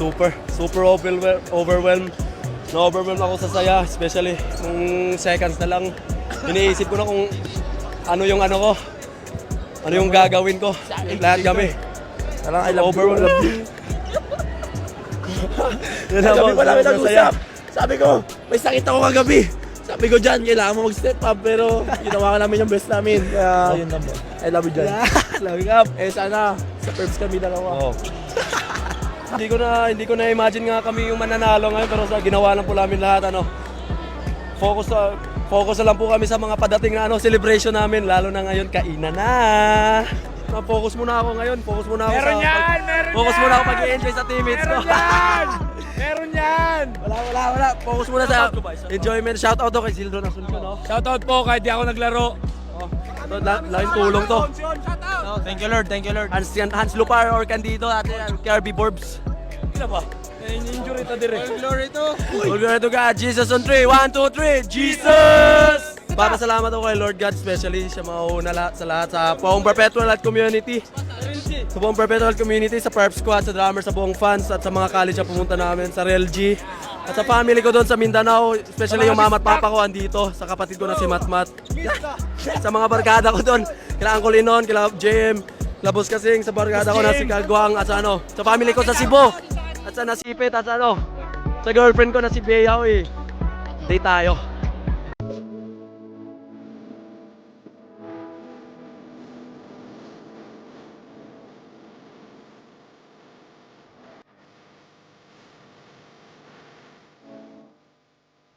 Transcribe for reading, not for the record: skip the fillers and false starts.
super overwhelmed. Na-overwhelmed ako sa saya, especially nung seconds na lang. Iniisip ko na kung ano yung ano ko, ano yung gagawin ko. Lahat kami. Parang I love you. Yun Gabi pa namin masaya. nag-usap. Sabi ko, may sakit ako kagabi. Sabi ko dyan, kailangan mo mag-step up. Pero ginawa ka namin yung best namin. Kaya yun lang po. I love you dyan. Love you, Kap. Eh sana, sa Perbs kami dalawa. Oh. hindi ko na imagine nga kami yung mananalo ngayon, pero sa ginawa lang po namin lahat focus na lang po kami sa mga padating na celebration namin, lalo na ngayon kainan na. Focus muna ako ngayon, focus muna ako muna ako pag-i-enjoy sa teammates ko. Meron yan! Wala. Focus muna sa enjoyment. Shout out to kay Zildon Asuncio, no? Shoutout po kahit di ako naglaro. Laking tulong to. Thank you Lord, thank you Lord. Hans Lupar or Candido, ate Kirby Borbs. Sino ba? Injury to dire. Glory to. Glory to God. Jesus on 3. 1, 2, 3. Jesus! Papasalamat ako kay Lord God, especially siya mauna sa lahat sa buong Perpetual Health Community. Sa buong Perpetual Community, sa Perp Squad, sa drummer, sa buong fans, at sa mga college na pumunta namin, sa Real G. At sa family ko doon sa Mindanao, especially yung mama at papa ko andito, sa kapatid ko na si Matmat. Sa mga barkada ko doon, kila Uncle Inon, kila JM, kila Boss Kasing, sa barkada ko na si Kagwang, at sa sa family ko sa Cebu, at sa Nasipit, at sa girlfriend ko na si Bea, Day tayo.